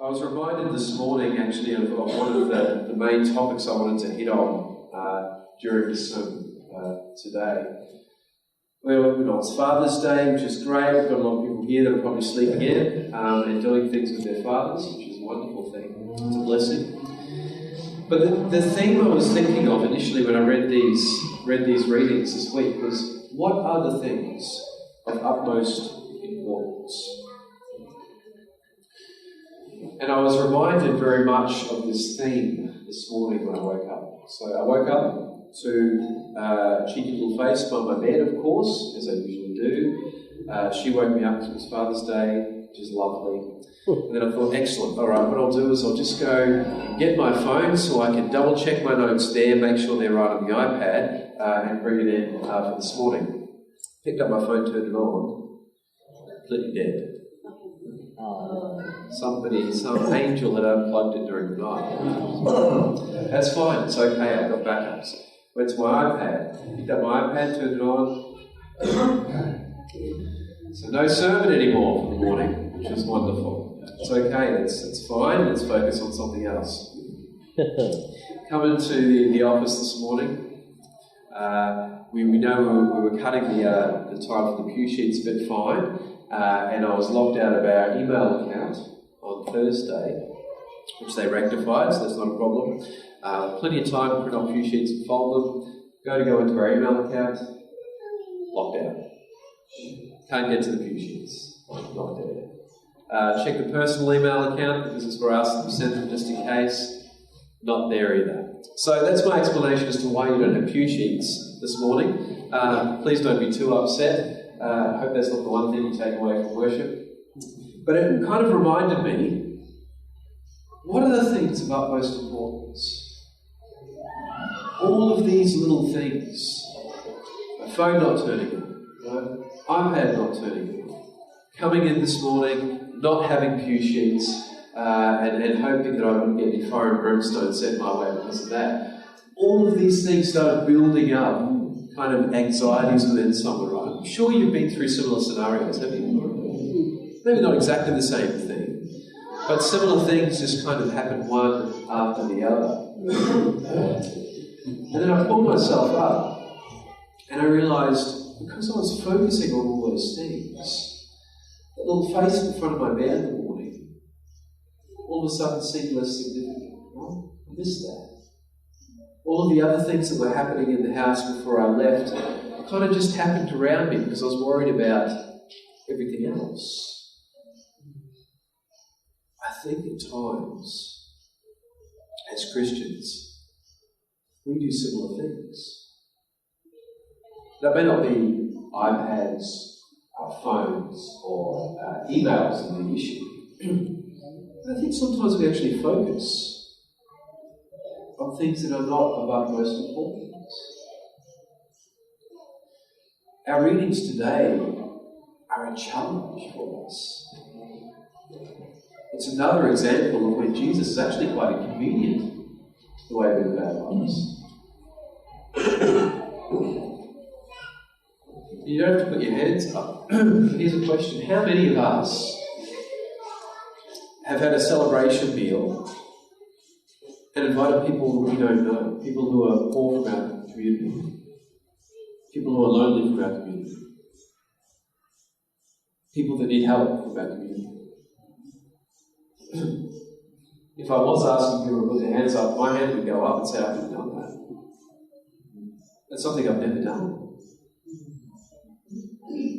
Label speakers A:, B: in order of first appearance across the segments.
A: I was reminded this morning actually of one of the main topics I wanted to hit on during the sermon today. Well, it's Father's Day, which is great. We've got a lot of people here that are probably sleeping in and doing things with their fathers, which is a wonderful thing. It's a blessing. But the theme I was thinking of initially when I read these readings this week was, what are the things of utmost importance? And I was reminded very much of this theme this morning when I woke up. So I woke up to a cheeky little face by my bed, of course, as I usually do. She woke me up because it was Father's Day, which is lovely. And then I thought, excellent, all right, what I'll do is I'll just go and get my phone so I can double check my notes there, make sure they're right on the iPad, and bring it in for this morning. Picked up my phone, turned it on, completely dead. Some angel had unplugged it during the night. That's fine, it's okay, I've got backups. Went to my iPad, picked up my iPad, turned it on. So no sermon anymore for the morning, which is wonderful. It's okay, that's fine, let's focus on something else. Coming to the office this morning, we know we were cutting the time for the pew sheets a bit fine, and I was locked out of our email account on Thursday, which they rectified, so that's not a problem. Plenty of time to print off pew sheets and fold them. Go into our email account, locked out. Can't get to the pew sheets, not there. Check the personal email account because it's for us to send them just in case, not there either. So that's my explanation as to why you don't have pew sheets this morning. Please don't be too upset. I hope that's not the one thing you take away from worship. But it kind of reminded me, what are the things of utmost importance? All of these little things. My phone not turning on, iPad not turning on, coming in this morning, not having pew sheets, and hoping that I wouldn't get any fire and brimstone sent my way because of that. All of these things started building up kind of anxieties within someone, right? I'm sure you've been through similar scenarios, have you? Maybe not exactly the same thing, but similar things just kind of happen one after the other. And then I pulled myself up, and I realised, because I was focusing on all those things, that little face in front of my bed in the morning all of a sudden seemed less significant. Right? I missed that. All of the other things that were happening in the house before I left kind of just happened around me because I was worried about everything else. I think at times, as Christians, we do similar things. That may not be iPads, phones, or emails in the issue. I think sometimes we actually focus on things that are not of utmost importance. Our readings today are a challenge for us. It's another example of when Jesus is actually quite inconvenient the way we live our lives. You don't have to put your hands up. Here's a question. How many of us have had a celebration meal and invited people we don't know, people who are poor from our community, people who are lonely from our community, people that need help from our community? If I was asking people to put their hands up, my hand would go up and say, I've never done that. That's something I've never done.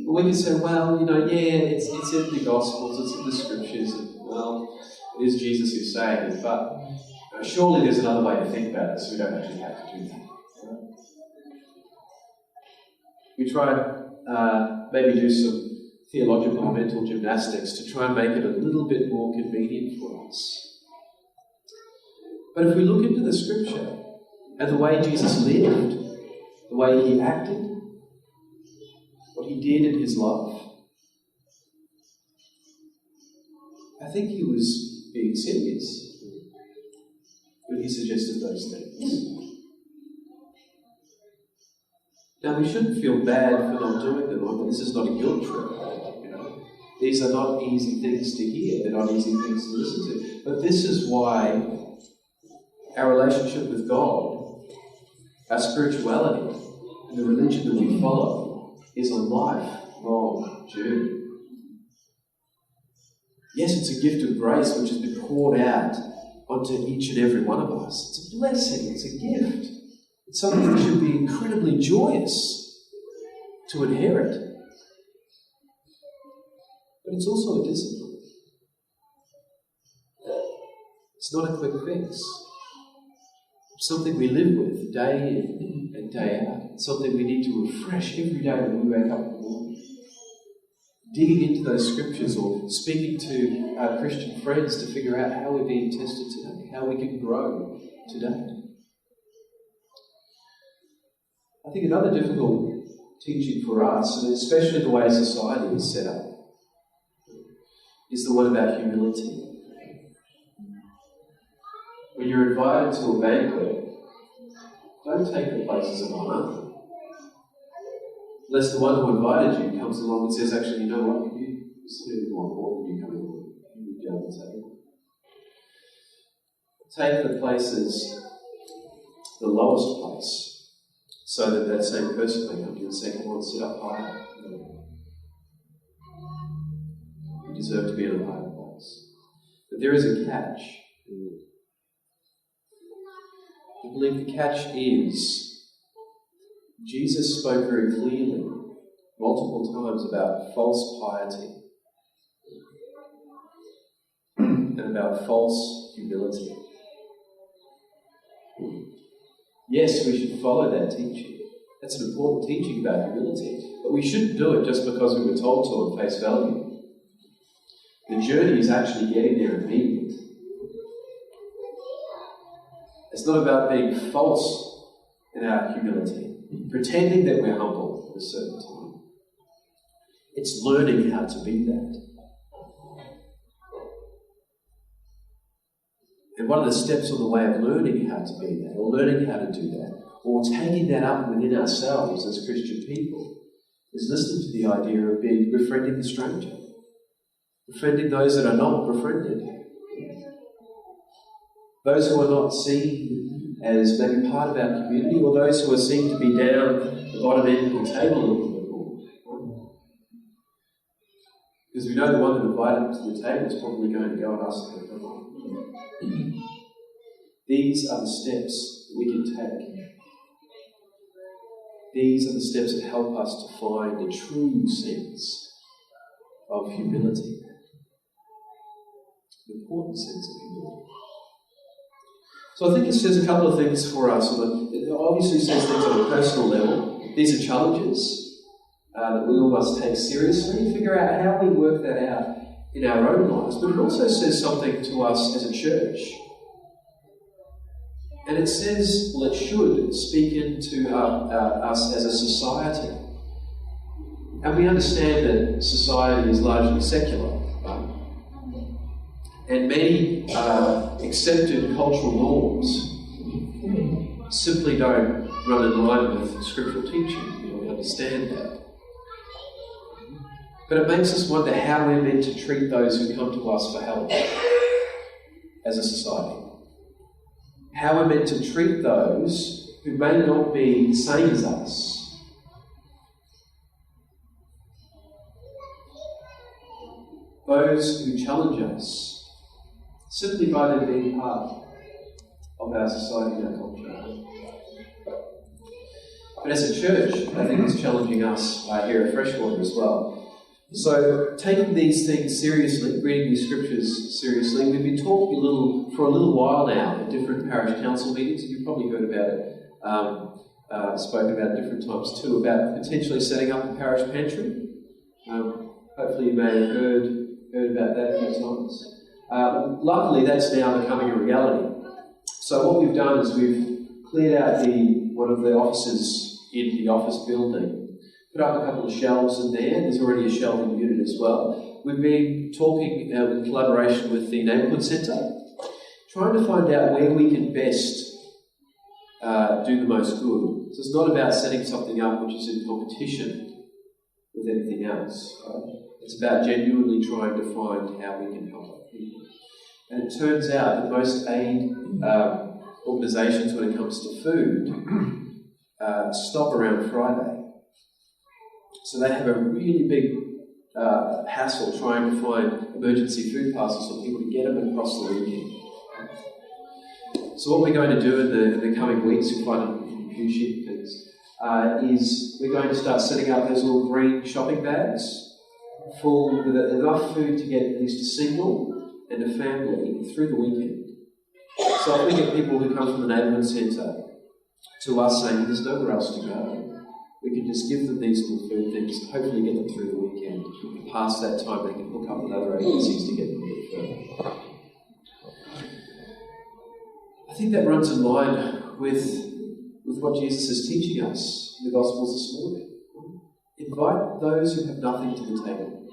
A: But we can say, well, it's in the Gospels, it's in the Scriptures, and, well, it is Jesus who's saying it, but surely there's another way to think about it, so we don't actually have to do that. Right? We try maybe do some theological or mental gymnastics to try and make it a little bit more convenient for us. But if we look into the Scripture and the way Jesus lived, the way he acted, what he did in his life, I think he was being serious when he suggested those things. Now, we shouldn't feel bad for not doing them. This is not a guilt trip. These are not easy things to hear. They're not easy things to listen to. But this is why our relationship with God, our spirituality, and the religion that we follow is a lifelong journey. Yes, it's a gift of grace which has been poured out onto each and every one of us. It's a blessing. It's a gift. It's something we should be incredibly joyous to inherit. But it's also a discipline. It's not a quick fix. It's something we live with day in and day out. It's something we need to refresh every day when we wake up in the morning. Digging into those scriptures or speaking to our Christian friends to figure out how we're being tested today, how we can grow today. I think another difficult teaching for us, and especially the way society is set up, is the one about humility. When you're invited to a banquet, don't take the places of honour. Unless the one who invited you comes along and says, actually, you know what, it's a little more important than you coming along. You move down the table. Take the places, the lowest place, so that that same person may come to you and say, come on, sit up higher. You deserve to be in a higher place. But there is a catch. I believe the catch is Jesus spoke very clearly, multiple times, about false piety and about false humility. Yes, we should follow that teaching. That's an important teaching about humility. But we shouldn't do it just because we were told to on face value. The journey is actually getting there and being it. It's not about being false in our humility, pretending that we're humble at a certain time. It's learning how to be that. And one of the steps on the way of learning how to be that, or learning how to do that, or taking that up within ourselves as Christian people, is listening to the idea of befriending the stranger, befriending those that are not befriended, those who are not seen as maybe part of our community, or those who are seen to be down the bottom end of the table a little bit more. Because we know the one that invited them to the table is probably going to go and ask them to come on. These are the steps that we can take. These are the steps that help us to find the true sense of humility. The important sense of humility. So I think it says a couple of things for us. It obviously says things on a personal level. These are challenges that we all must take seriously and figure out how we work that out in our own lives. But it also says something to us as a church. And it says, well, it should speak into us as a society. And we understand that society is largely secular. And many accepted cultural norms simply don't run in line with scriptural teaching. We understand that. But it makes us wonder how we're meant to treat those who come to us for help as a society. How we're meant to treat those who may not be the same as us. Those who challenge us simply by them being part of our society and our culture. But as a church, I think it's challenging us here at Freshwater as well. So, taking these things seriously, reading these scriptures seriously, we've been talking for a little while now at different parish council meetings, and you've probably heard about it, spoken about it different times too, about potentially setting up a parish pantry. Hopefully you may have heard about that a few times. Luckily, that's now becoming a reality. So what we've done is we've cleared out one of the offices in the office building, put up a couple of shelves in there. There's already a shelving unit as well. We've been talking in collaboration with the Neighbourhood Centre, trying to find out where we can best do the most good. So it's not about setting something up which is in competition with anything else. Right? It's about genuinely trying to find how we can help other people. And it turns out that most aid organisations, when it comes to food, stop around Friday. So they have a really big hassle trying to find emergency food parcels for people to get them across the weekend. So what we're going to do in the coming weeks, you'll find in few sheep things, is we're going to start setting up those little green shopping bags full with enough food to get at least a single and a family through the weekend. So if we get people who come from the neighbourhood centre to us saying there's nowhere else to go, we can just give them these little food things, hopefully get them through the weekend. Past that time, they can hook up with other agencies to get them a bit further. I think that runs in line with what Jesus is teaching us in the Gospels this morning. Invite those who have nothing to the table.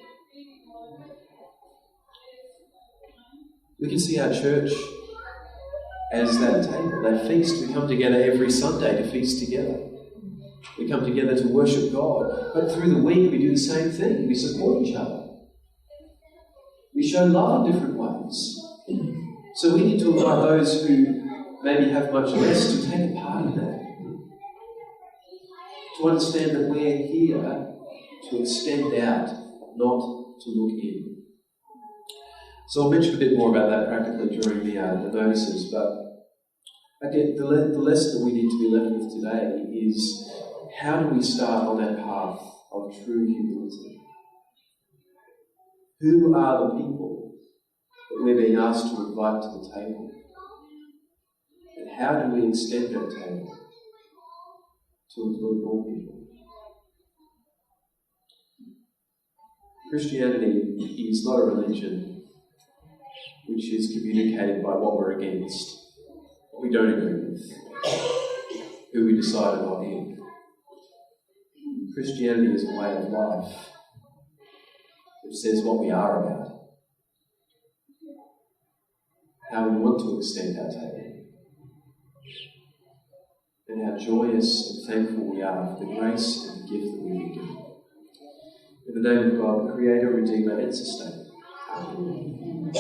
A: We can see our church as that table, that feast. We come together every Sunday to feast together. We come together to worship God. But through the week we do the same thing. We support each other. We show love in different ways. So we need to invite those who maybe have much less to take a part in that. To understand that we're here to extend out, not to look in. So I'll mention a bit more about that practically during the notices, but again, the lesson that we need to be left with today is how do we start on that path of true humility? Who are the people that we're being asked to invite to the table? And how do we extend that table to include more people? Christianity is not a religion which is communicated by what we're against, what we don't agree with, who we decide are not in. Christianity is a way of life which says what we are about, how we want to extend our table, and how joyous and thankful we are for the grace and the gift that we are given. In the name of God, the Creator, Redeemer, and Sustainer. Amen.